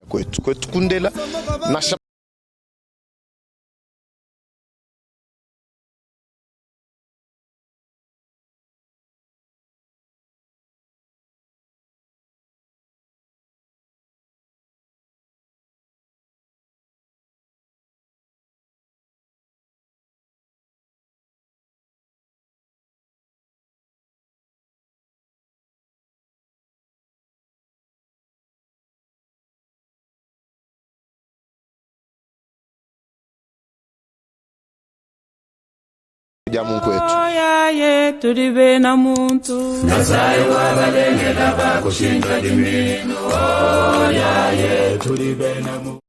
kwetu kundela na jamu kwetu yaye tulibe na muntu nasaye wabalengela bakushinja dimino yaye tulibe na muntu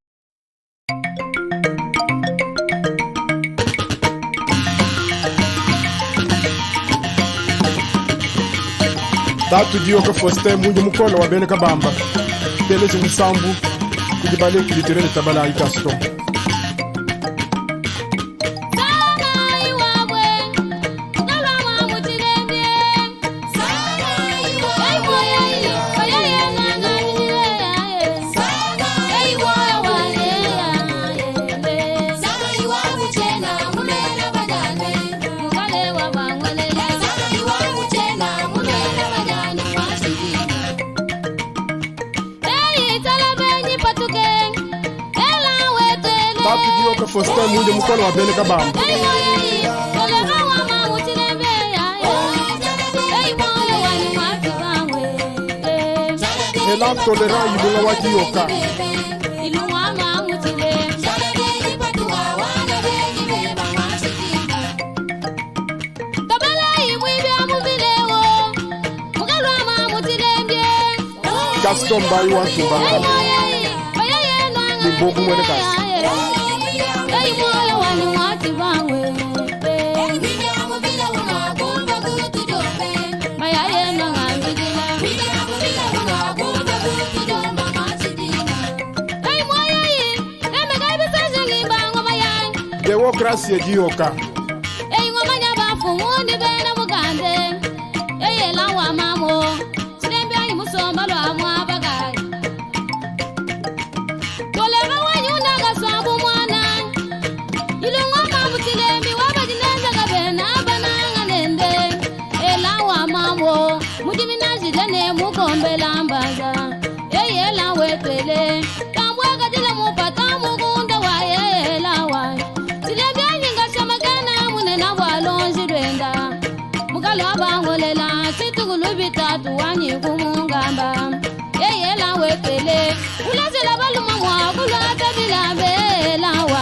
Tatu dio ka foste mungu mukono wa bene kabamba telezi msambu kujibale kilitirele tabala ikasto Tatu dio ka foste mungu mukono wa bene kabamba Elan tolera yibunga waki yoka Gaston bayi wa tumbanga Limbogu mwene kasi Demokrasi ejiyoka ngomanya bafumundi bena mugande eyela wa mamo silembe ayi musomba lwa mwabagai tolera wanyunda gaswabu mwana ilunga mabutilembi wabajinenda gabena bananga nende ela wa mamo mudiminaji lene mukombela mbaza eyela wetele tambwaga dile mupata mugunda wa eyela wa bitatu wanyi kumungamba eyela wepele ulazela baluma mwakula tabilambe lawa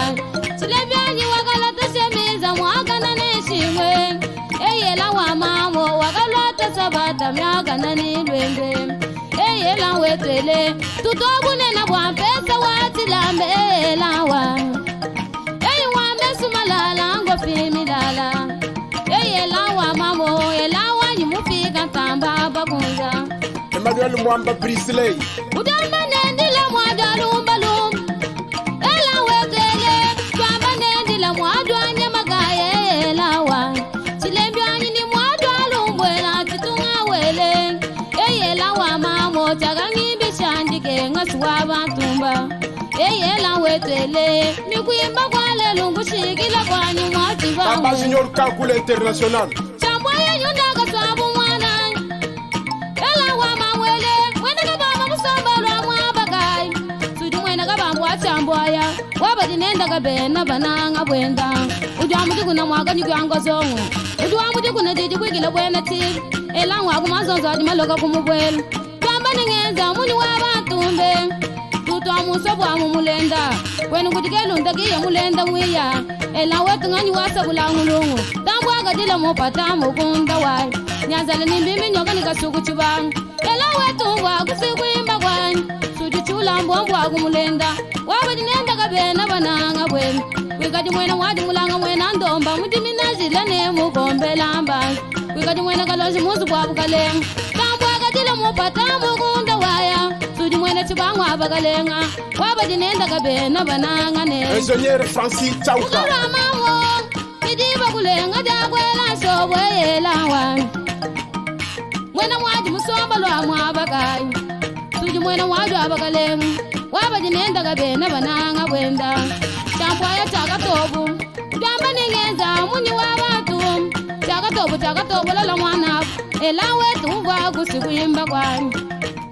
silebyanyi wakala tashemiza mwakana neshimwe eyela wa mamo wakala tasabata myakana nilwembe eyela wepele tutobune na bwampesa watilambe lawa eyi wambe sumalala ngofimilala eyela wa mamo elawa mufika tamba bagunza Emmanuel Mwamba Brisley udamba nendila mwadalumba lum ela wetele twamba nendila mwadwanya magaye elawa silembyani ni mwadwalumbwela titunga wele eyela wa mamo tagangibi shandike ngasuwa bantumba eyela wetele mikwimba kwale lungu shigila kwanyu mwatiba Baba Junior Kakule International Chamboya nyunda sabu mwana ela wa mawele mwenda kabamba musamba lwa mwabagai sudi mwenda kabamba wa chamboya wabadi nenda kabena bananga bwenda ujwa muti kuna mwaga nyugyango zongo ujwa muti kuna jiji kwigila bwena ti ela wa kumazonzo adi maloka kumubwela kwamba ningenza muni wa batumbe tutwa musobwa mumulenda kwenu kutikelu ndagiye mulenda mwiya ela wetu ngani wasabula ngulungu tambwaga dile mupata mugunda wai nyanzale nimbimi nyoga nikasuku chibang ela wetu wa kusikwimba kwani sudi chula mbwambwa kumulenda wabadi nenda kabena bananga bwenu wikati mwena wadi mulanga mwena ndomba mutimi nazile ne mugombela mbangi wikati mwena kalonzi muzu bwabu kalenga tambwaga dile mupata mugunda waya sudi mwena chibangwa abagalenga wabadi nenda kabena bananga ne Ingénieur Francis Chauka Kidiba kulenga jakwela sobwe yelawa mwena mwaji musomba lwa mwabagai suji mwena waju abagalemu waba dinenda gabe na bananga wenda champwa ya chakatobu jamba ningenza muni wabatu chakatobu la mwana ela wetu wa kusikwimba kwani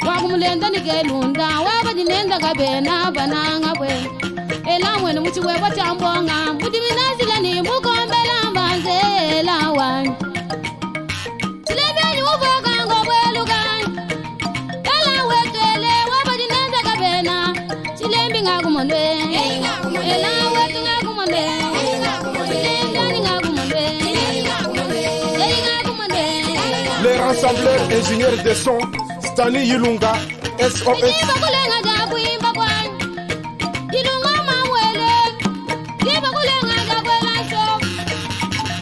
wakumulenda nikelunda waba dinenda gabe na bananga wenda ela mwene muchiwe wa chambonga mudiminazile ni mukombela mbanze ela wani chilebenyi uvoka ngobweluka ela wekele waba dinenda gabena chilembi ngakumondwe ela wetu ngakumondwe chilembani ngakumondwe eli ngakumondwe. Les rassembleurs ingénieurs de son, Stani Yilunga, SOS. Iba kulenga jakuimba kwani Yilunga mawele Iba kulenga jakwelanso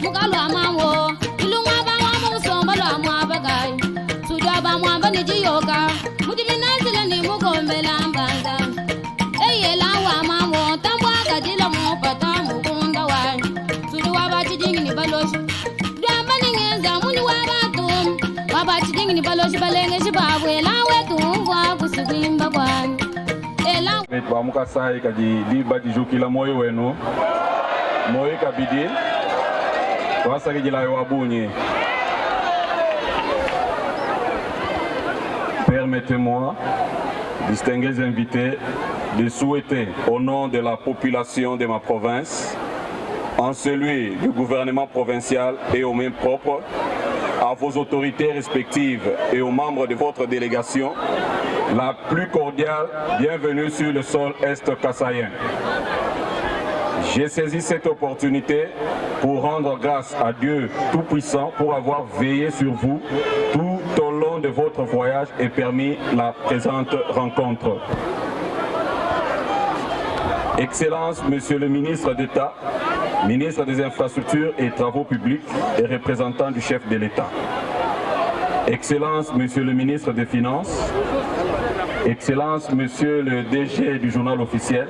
Mukalwa mawo Yilunga ba mwa musomba lwa mwa bagay Suja ba mwamba nijiyoka Mudiminazile ni mukombela mbanza Eyela wa mawo Tambwa kajila mupata mukunda wani Suju wabachijingi ni baloshi Dwamba ningenza muni wabatum Wabachijingi ni baloshi balenge shibabwe Lawe tumbwa kusikwimba kwani Ela bamuka sai kaji liba dijukila moyo wenu moyo kabidi wasa kijila wabunye. Permettez-moi, distingués invités, de souhaiter au nom de la population de ma province, en celui du gouvernement provincial et au même propre, à vos autorités respectives et aux membres de votre délégation, la plus cordiale bienvenue sur le sol est-kassaïen. J'ai saisi cette opportunité pour rendre grâce à Dieu Tout-Puissant pour avoir veillé sur vous tout au long de votre voyage et permis la présente rencontre. Excellence, Monsieur le ministre d'État, ministre des Infrastructures et Travaux Publics et représentant du chef de l'État. Excellence, Monsieur le ministre des Finances, Excellence, Monsieur le DG du journal officiel,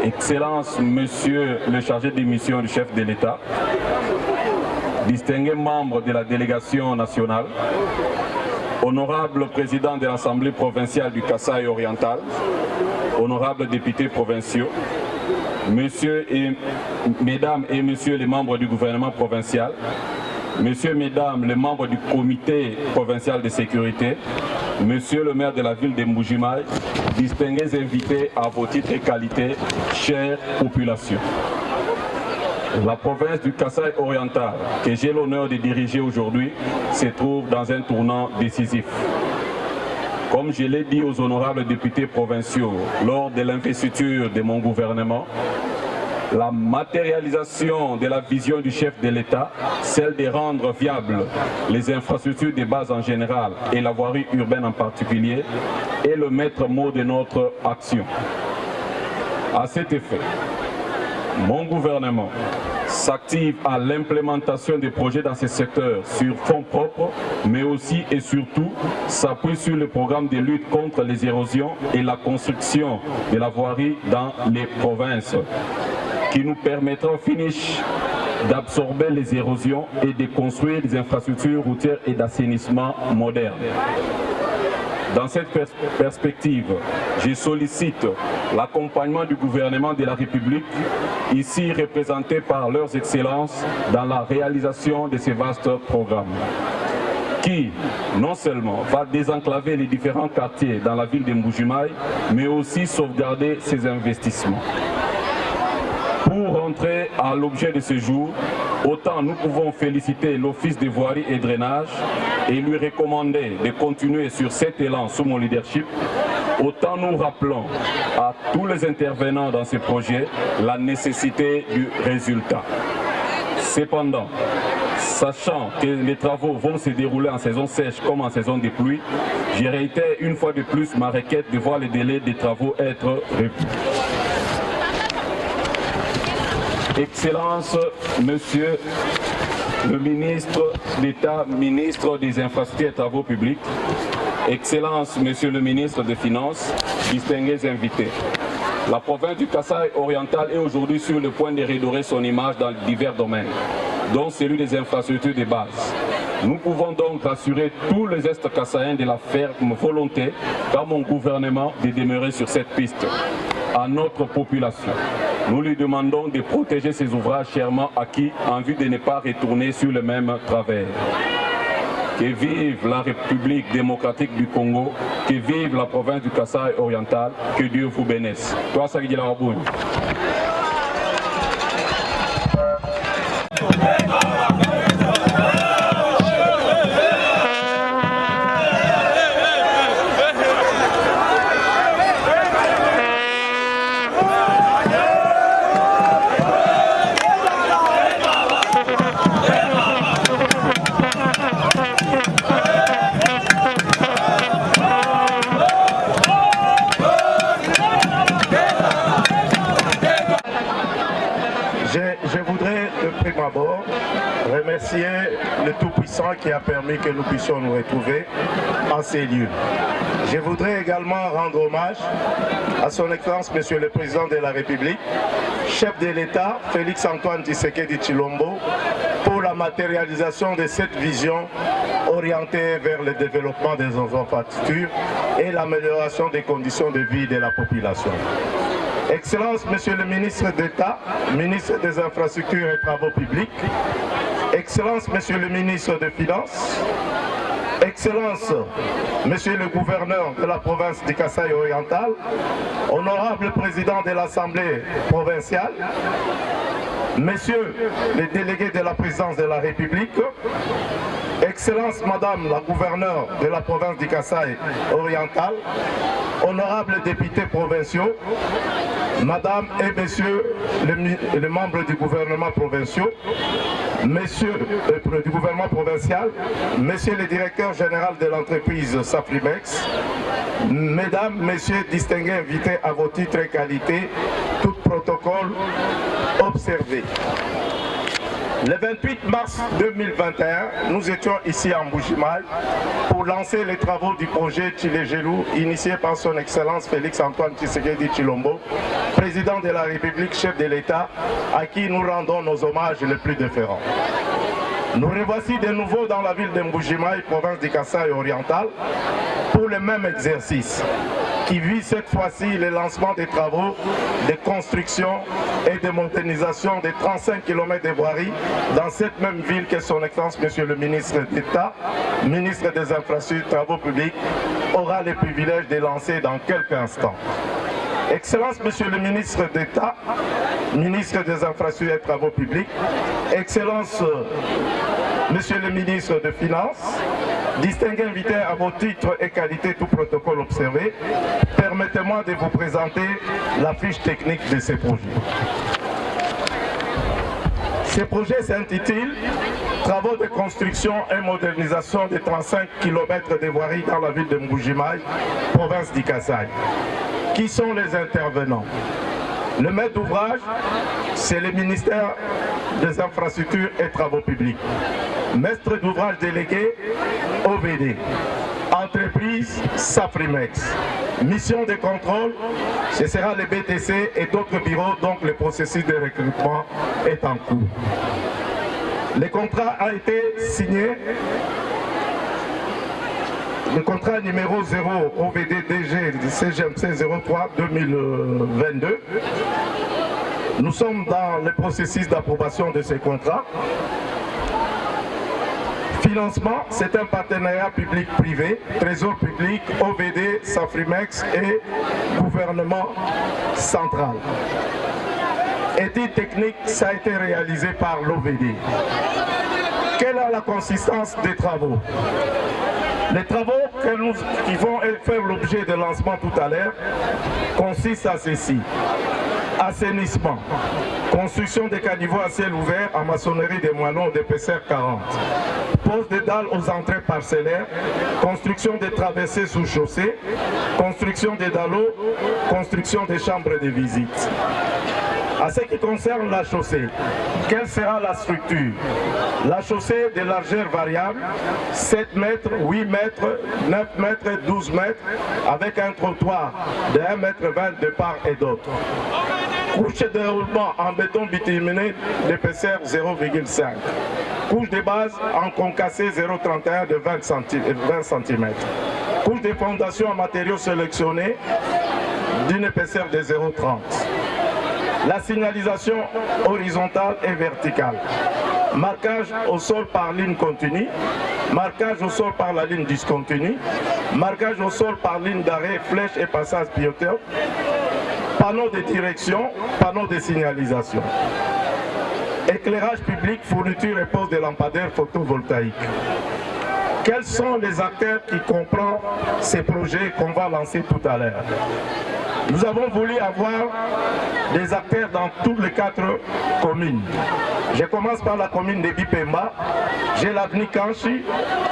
Excellence, Monsieur le chargé de mission du chef de l'État, distingués membres de la délégation nationale, honorable président de l'Assemblée provinciale du Kasaï oriental, honorables députés provinciaux, mesdames et messieurs les membres du gouvernement provincial, messieurs, mesdames, les membres du comité provincial de sécurité, monsieur le maire de la ville de Mbujimaï, distingués invités à vos titres et qualités, chère population. La province du Kasaï oriental, que j'ai l'honneur de diriger aujourd'hui, se trouve dans un tournant décisif. Comme je l'ai dit aux honorables députés provinciaux lors de l'investiture de mon gouvernement, la matérialisation de la vision du chef de l'État, celle de rendre viables les infrastructures de base en général et la voirie urbaine en particulier, est le maître mot de notre action. À cet effet, mon gouvernement s'active à l'implémentation des projets dans ces secteurs sur fonds propres, mais aussi et surtout s'appuie sur le programme de lutte contre les érosions et la construction de la voirie dans les provinces, qui nous permettra au finish d'absorber les érosions et de construire des infrastructures routières et d'assainissement modernes. Dans cette perspective, je sollicite l'accompagnement du gouvernement de la République, ici représenté par leurs excellences, dans la réalisation de ces vastes programmes, qui non seulement va désenclaver les différents quartiers dans la ville de Mbujimaï, mais aussi sauvegarder ces investissements. Pour rentrer à l'objet de ce jour, autant nous pouvons féliciter l'Office de voirie et drainage et lui recommander de continuer sur cet élan sous mon leadership, autant nous rappelons à tous les intervenants dans ces projets la nécessité du résultat. Cependant, sachant que les travaux vont se dérouler en saison sèche comme en saison de pluie, je réitère une fois de plus ma requête de voir les délais des travaux être revus. Excellence, Monsieur le ministre d'État, ministre des Infrastructures et Travaux Publics, Excellence, Monsieur le ministre des Finances, distingués invités. La province du Kasaï oriental est aujourd'hui sur le point de redorer son image dans divers domaines, dont celui des infrastructures de base. Nous pouvons donc rassurer tous les Est-Kassaïens de la ferme volonté dans mon gouvernement de demeurer sur cette piste. À notre population, nous lui demandons de protéger ces ouvrages chèrement acquis en vue de ne pas retourner sur le même travers. Que vive la République démocratique du Congo, que vive la province du Kasaï oriental, que Dieu vous bénisse. Toi, ça dit la Raboune. Je voudrais de prime abord remercier le Tout-Puissant qui a permis que nous puissions nous retrouver en ces lieux. Je voudrais également rendre hommage à son Excellence Monsieur le Président de la République, chef de l'État Félix-Antoine Tshisekedi Tshilombo, pour la matérialisation de cette vision orientée vers le développement des infrastructures et l'amélioration des conditions de vie de la population. Excellence, Monsieur le ministre d'État, ministre des Infrastructures et Travaux Publics, Excellence, Monsieur le ministre des Finances, Excellence, Monsieur le gouverneur de la province du Kasaï oriental, honorable président de l'Assemblée provinciale, Messieurs les délégués de la présidence de la République, Excellence Madame la gouverneure de la province du Kasaï oriental, honorables députés provinciaux, Madame et Messieurs les membres du gouvernement provincial, Messieurs du gouvernement provincial, Messieurs le directeur général de l'entreprise Safrimex, Mesdames, Messieurs distingués invités à vos titres et qualités, tout protocole observé. Le 28 mars 2021, nous étions ici à Mbuji-Mayi pour lancer les travaux du projet Tshilé-Gelou initié par son Excellence Félix-Antoine Tshisekedi Tshilombo, président de la République, chef de l'État, à qui nous rendons nos hommages les plus déférents. Nous revoici de nouveau dans la ville de Mbuji-Mayi, province du Kasaï oriental, pour le même exercice, qui vise cette fois-ci le lancement des travaux de construction et de modernisation de 35 km de voirie dans cette même ville que son Excellence, Monsieur le ministre d'État, ministre des Infrastructures et Travaux Publics, aura le privilège de lancer dans quelques instants. Excellence, Monsieur le ministre d'État, ministre des Infrastructures et Travaux Publics, Excellence, Monsieur le ministre des Finances, distingués invités à vos titres et qualités, tout protocole observé, permettez-moi de vous présenter la fiche technique de ces projets. Ces projets s'intitulent « Travaux de construction et modernisation de 35 km de voirie dans la ville de Mbuji-Mayi, province du Kasaï ». Qui sont les intervenants? Le maître d'ouvrage, c'est le ministère des Infrastructures et Travaux Publics. Maître d'ouvrage délégué, OVD. Entreprise, Safrimex. Mission de contrôle, ce sera le BTC et d'autres bureaux, donc le processus de recrutement est en cours. Le contrat a été signé. Le contrat numéro 0 OVD-DG du CGMC 03-2022. Nous sommes dans le processus d'approbation de ces contrats. Financement, c'est un partenariat public-privé, trésor public, OVD, Safrimex et gouvernement central. Étude technique, ça a été réalisé par l'OVD. Quelle est la consistance des travaux? Les travaux qui vont faire l'objet de lancement tout à l'heure consistent à ceci. Assainissement, construction des caniveaux à ciel ouvert en maçonnerie des moellons d'épaisseur 40, pose des dalles aux entrées parcellaires, construction des traversées sous chaussée, construction des dallots, construction des chambres de visite. En ce qui concerne la chaussée, quelle sera la structure? La chaussée de largeur variable, 7 mètres, 8 mètres, 9 mètres, 12 mètres, avec un trottoir de 1,20 m de part et d'autre. Couche de roulement en béton bituminé d'épaisseur 0,5. Couche de base en concassé 0,31 de 20 cm. Couche de fondation en matériaux sélectionnés d'une épaisseur de 0,30. La signalisation horizontale et verticale. Marquage au sol par ligne continue. Marquage au sol par la ligne discontinue. Marquage au sol par ligne d'arrêt, flèche et passage piéton. Panneau de direction, panneau de signalisation. Éclairage public, fourniture et pose de lampadaires photovoltaïques. Quels sont les acteurs qui comprennent ces projets qu'on va lancer tout à l'heure? Nous avons voulu avoir des acteurs dans toutes les 4 communes. Je commence par la commune de Bipemba. J'ai l'avenue Kanchi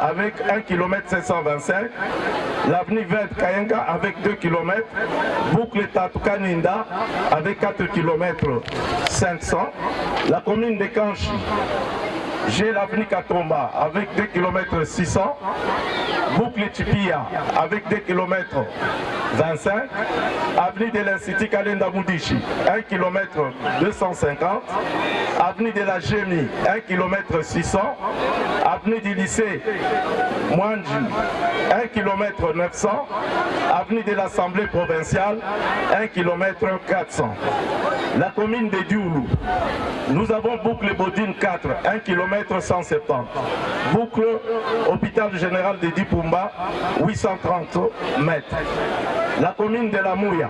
avec 1 km 725. L'avenue Vert Kayenga avec 2 km. Boucle Tatukaninda avec 4 km 500. La commune de Kanchi. J'ai l'avenue Katomba avec 2 km 600. Boucle Tipia avec 2 km 25. Avenue de l'Institut Kalenda Moudichi, 1 km 250. Avenue de la Gémie, 1 km 600. Avenue du lycée Mwanji, 1 km 900. Avenue de l'Assemblée provinciale, 1 km 400. La commune de Dioulou, nous avons boucle Bodine 4, 1 km 170. Boucle hôpital général de Dipumba, 830 mètres. La commune de la Mouya,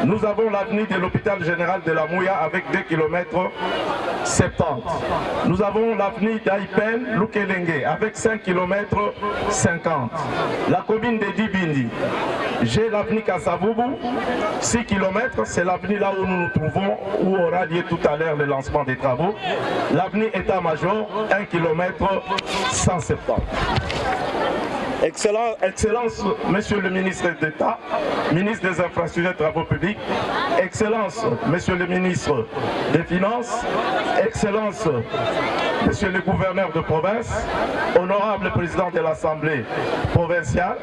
nous avons l'avenue de l'hôpital général de la Mouya avec 2 km 70. Nous avons l'avenue d'Aïpen, Lukelenge avec 5 km 50. La commune de Dibindi, j'ai l'avenue Kassavoubou, 6 km, c'est l'avenue là où nous nous trouvons, où aura lieu tout à l'heure le lancement des travaux. L'avenue État-Major, 1 km 170. Excellence, Monsieur le ministre d'État, ministre des Infrastructures et Travaux Publics, Excellence, Monsieur le ministre des Finances, Excellence, Monsieur le gouverneur de province, honorable président de l'Assemblée provinciale,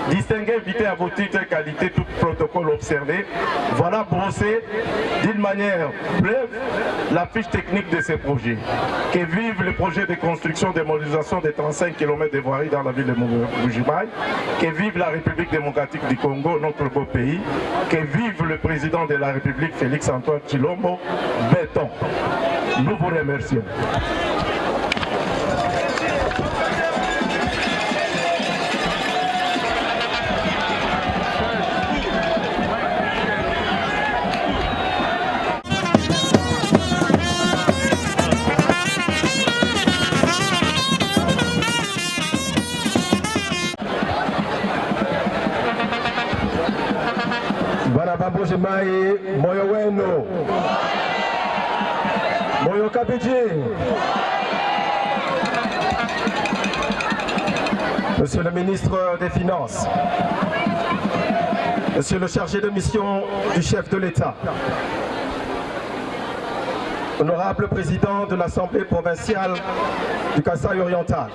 distingué invité à vos titres et qualités, tout protocole observé, voilà brossé d'une manière brève la fiche technique de ces projets. Que vive le projet de construction et de modernisation des 35 km de voirie dans la ville de Mbuji-Mayi, que vive la République démocratique du Congo, notre beau pays, que vive le président de la République, Félix Antoine Tshilombo, béton. Nous vous remercions. Mbuji-Mayi, moyo wenu, moyo kabiji. Monsieur le ministre des Finances, Monsieur le chargé de mission du chef de l'État, honorable président de l'Assemblée provinciale du Kasaï oriental,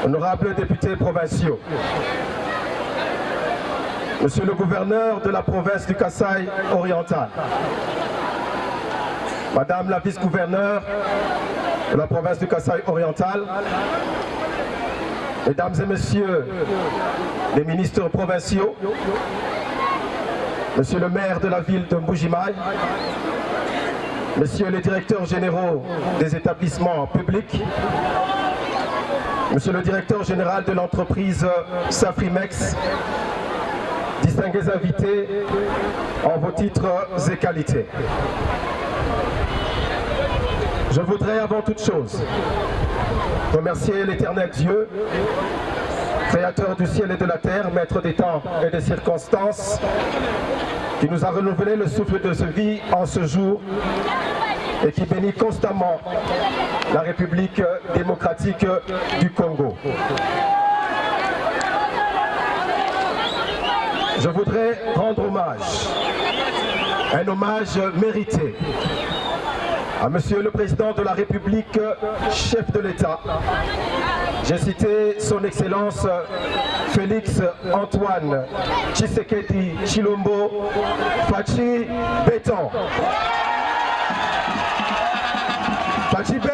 honorables députés provinciaux, Monsieur le gouverneur de la province du Kasaï oriental, Madame la vice-gouverneure de la province du Kasaï oriental, Mesdames et Messieurs les ministres provinciaux, Monsieur le maire de la ville de Mbuji-Mayi, Messieurs les directeurs généraux des établissements publics, Monsieur le directeur général de l'entreprise Safrimex, distingués invités en vos titres et qualités. Je voudrais avant toute chose remercier l'Éternel Dieu, Créateur du ciel et de la terre, Maître des temps et des circonstances, qui nous a renouvelé le souffle de sa vie en ce jour et qui bénit constamment la République démocratique du Congo. Je voudrais rendre hommage, un hommage mérité à Monsieur le Président de la République, chef de l'État. J'ai cité son Excellence Félix Antoine Tshisekedi Tshilombo Fachi Béton. Fatibé.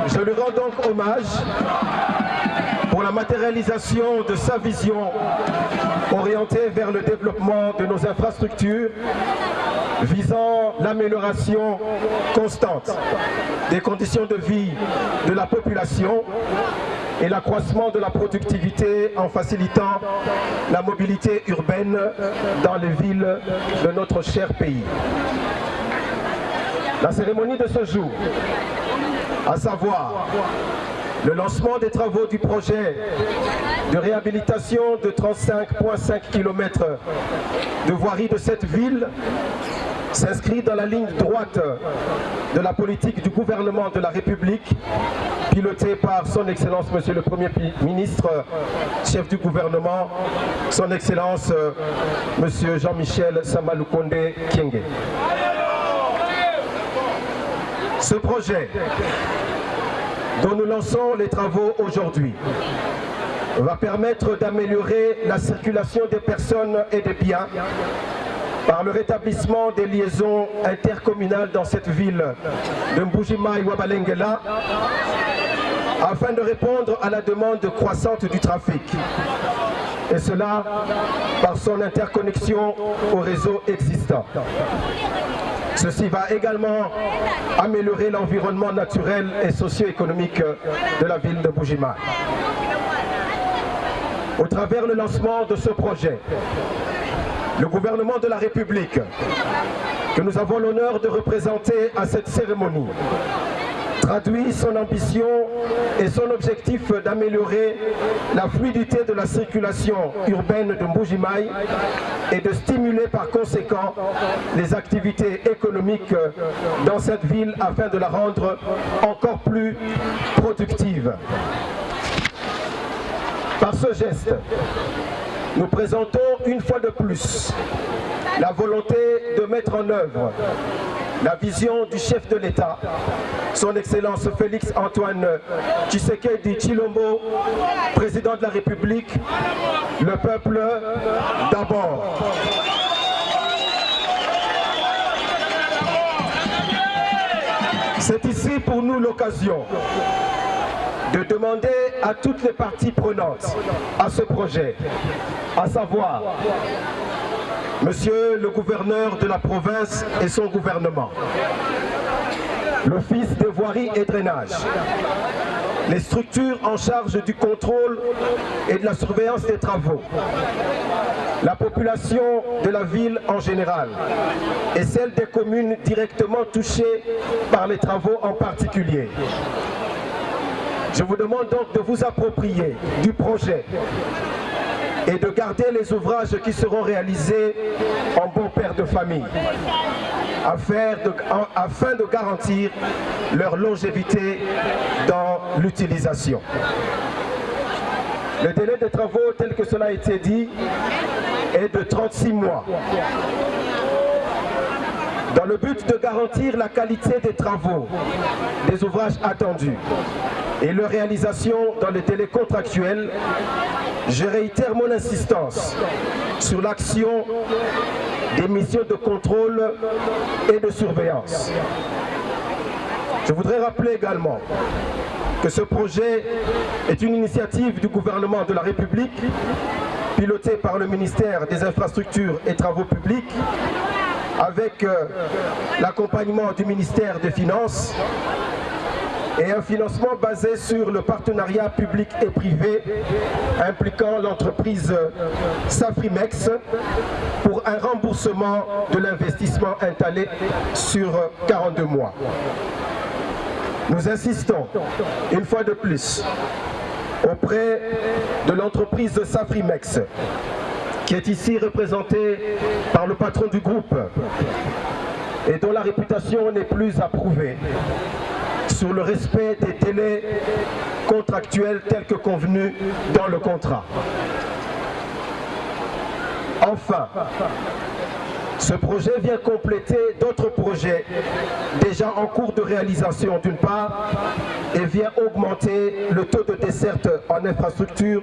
Je lui rends donc hommage pour la matérialisation de sa vision orientée vers le développement de nos infrastructures visant l'amélioration constante des conditions de vie de la population et l'accroissement de la productivité en facilitant la mobilité urbaine dans les villes de notre cher pays. La cérémonie de ce jour, à savoir le lancement des travaux du projet de réhabilitation de 35,5 km de voirie de cette ville, s'inscrit dans la ligne droite de la politique du gouvernement de la République, pilotée par son Excellence Monsieur le Premier ministre, chef du gouvernement, son Excellence Monsieur Jean-Michel Samalukonde Kyenge. Ce projet, dont nous lançons les travaux aujourd'hui, va permettre d'améliorer la circulation des personnes et des biens par le rétablissement des liaisons intercommunales dans cette ville de Mbujimayi-Wabalengela afin de répondre à la demande croissante du trafic. Et cela par son interconnexion au réseau existant. Ceci va également améliorer l'environnement naturel et socio-économique de la ville de Mbujimayi. Au travers du lancement de ce projet, le gouvernement de la République, que nous avons l'honneur de représenter à cette cérémonie, traduit son ambition et son objectif d'améliorer la fluidité de la circulation urbaine de Mbujimayi et de stimuler par conséquent les activités économiques dans cette ville afin de la rendre encore plus productive. Par ce geste, nous présentons une fois de plus la volonté de mettre en œuvre la vision du chef de l'État, son Excellence Félix Antoine Tshisekedi Tshilombo, président de la République, le peuple d'abord. C'est ici pour nous l'occasion de demander à toutes les parties prenantes à ce projet, à savoir Monsieur le gouverneur de la province et son gouvernement, l'Office des voiries et drainage, les structures en charge du contrôle et de la surveillance des travaux, la population de la ville en général et celle des communes directement touchées par les travaux en particulier. Je vous demande donc de vous approprier du projet et de garder les ouvrages qui seront réalisés en bon père de famille, afin de garantir leur longévité dans l'utilisation. Le délai de travaux, tel que cela a été dit, est de 36 mois. Dans le but de garantir la qualité des travaux, des ouvrages attendus et leur réalisation dans les délais contractuels, je réitère mon insistance sur l'action des missions de contrôle et de surveillance. Je voudrais rappeler également que ce projet est une initiative du gouvernement de la République, pilotée par le ministère des Infrastructures et Travaux Publics, avec l'accompagnement du ministère des Finances et un financement basé sur le partenariat public et privé impliquant l'entreprise Safrimex pour un remboursement de l'investissement étalé sur 42 mois. Nous insistons une fois de plus auprès de l'entreprise Safrimex, qui est ici représentée par le patron du groupe et dont la réputation n'est plus à prouver, sur le respect des délais contractuels tels que convenus dans le contrat. Enfin, ce projet vient compléter d'autres projets déjà en cours de réalisation d'une part et vient augmenter le taux de desserte en infrastructure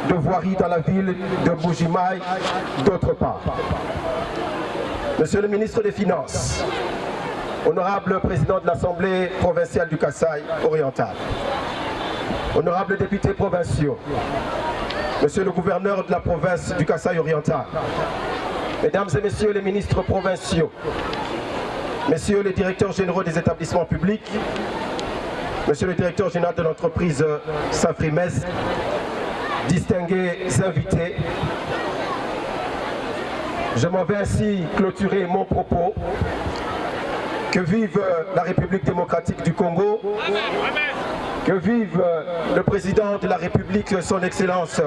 de voirie dans la ville de Mbujimayi d'autre part. Monsieur le ministre des Finances, honorable président de l'Assemblée provinciale du Kasaï oriental, honorables députés provinciaux, monsieur le gouverneur de la province du Kasaï oriental, mesdames et messieurs les ministres provinciaux, messieurs les directeurs généraux des établissements publics, monsieur le directeur général de l'entreprise Saint-Frimès, distingués invités, je m'en vais ainsi clôturer mon propos. Que vive la République démocratique du Congo, que vive le président de la République, son Excellence,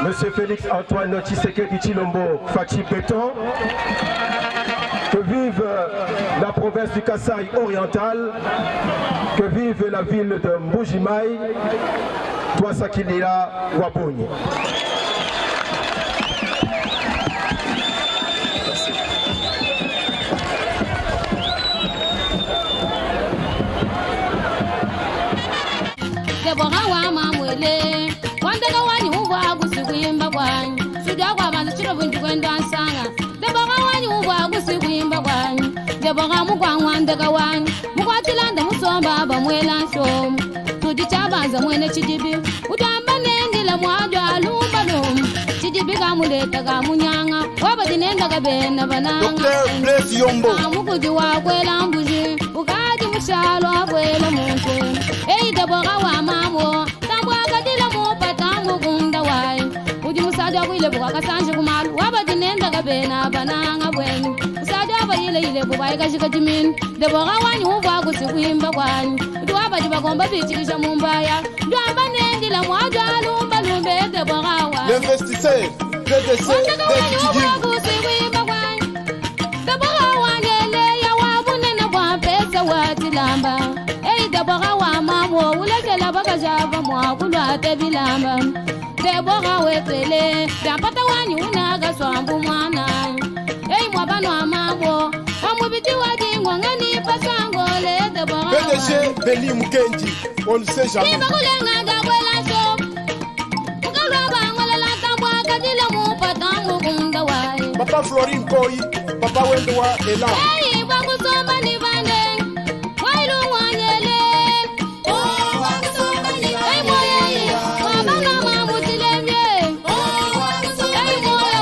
monsieur Félix Antoine Tshisekedi Tshilombo Fachi Béton, que vive la province du Kasaï oriental, que vive la ville de Mbujimaï, Twasakilila Wabonyi. Deborawa mamwele wandega wanyi ubwa gusigwimba gwanyi sudya kwa banza chiro bunju kwenda nsanga deborawa wanyi ubwa gusigwimba gwanyi debora mugwa wandega wanyi mugwatilanda musomba bamwela nsomu tudi chabanza mwene chidibi utamba nendila mwajo alumba lum chidibi kamuleta kamunyanga wabadinenda kabena bananga amukuji wakwela mbuji ukaji mushalo akwela muntu ei debora wa mamo tambwa kadila mo patango kunda wai uji musaja kwile buka kasanje kumalu wabadinenda kabena bananga bwenyu musaja bayile ile bubai kashika jimin debora wanyi ubwa kusikwimba kwani uji wabadi bagomba bichikisha mumbaya ndwamba nendila mwaja alumba lumbe debora wa l'investisseur PDC kusikwimba kwani debora wangele ya wabunena kwa pesa watilamba ei debora wa mamo ulekela bakajava mwakulwa tebilamba debora wetele dampata wanyi unaga swambu mwana ei mwabano amabo wamubiti wajingwa ngani pasangole debora PDG Beli Mukendi, on ne sait jamais. Ibakulenga dakwela shop mukalwa bangolela tambwa kadila mu patango kunda wai Papa Florine Koi, Papa Wendoa Elan. ei bakusomba ni bande wailu wanyele oh bakusomba ni ei moye mabanga mamutilembye oh bakusomba ei moye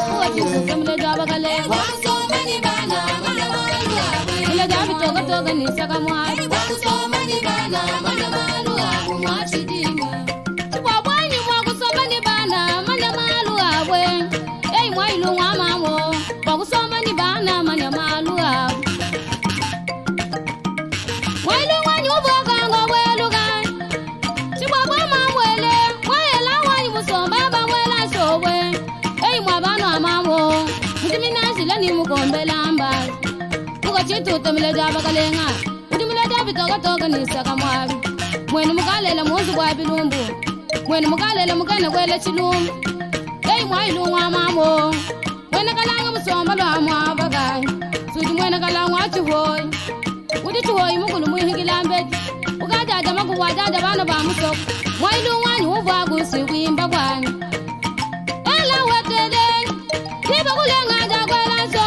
wa wachikumle jabakale bakusomba ni bana mana malu ile jabi toga toga ni saka mwari bakusomba ni bana mana malu mwachidinga chwa bwanyi mwakusomba ni bana mana malu abwe ei mwailu wa mamo bakusomba ni bana mana malu abwe mwailu wanyi uboga ngobweluga chwa bwa mamwele mwela wanyi musomba bamwela shobwe ei mwabano amamo mutiminashila ni mukombelamba mukachitutemile jabakalenga utimile jabitogotoga nisaka mwabi mwene mukalela munzu bwa bilumbu mwene mukalela mukene kwele chilumbu ei mwailu wa mamo mwene kalanga musomba lwa mwabagai sudi mwene kalanga wachihoyi uti chihoyi mukulu muhingilambeti ukajaja makuwajaja bana ba musoko mwailu wanyi ubwa gusikwimba bwanyi ela wetele tibakulenga jakwela nso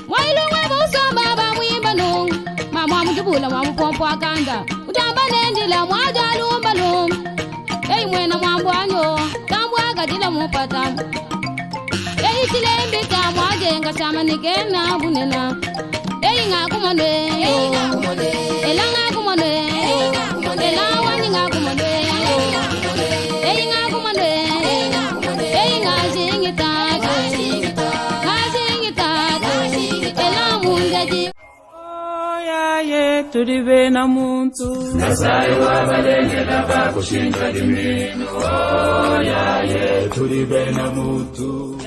mwailu weba usomba bamwimba nungu mama mujibula mwamupompo akanda utamba nendila mwaja lumba lumba ei mwena mwambwanyo tambwa kadila mupatanga ei chilembika mwajenga chamanigena bunena ei ngakumone ela ngakumone ela wanyi ngakumone ei ngakumone ei ngajingitaka ela mungaji Oyaye turibe na muntu Nasai wabalengela bakushinja limino. Oh, yeah, yeah, turi bena mutu.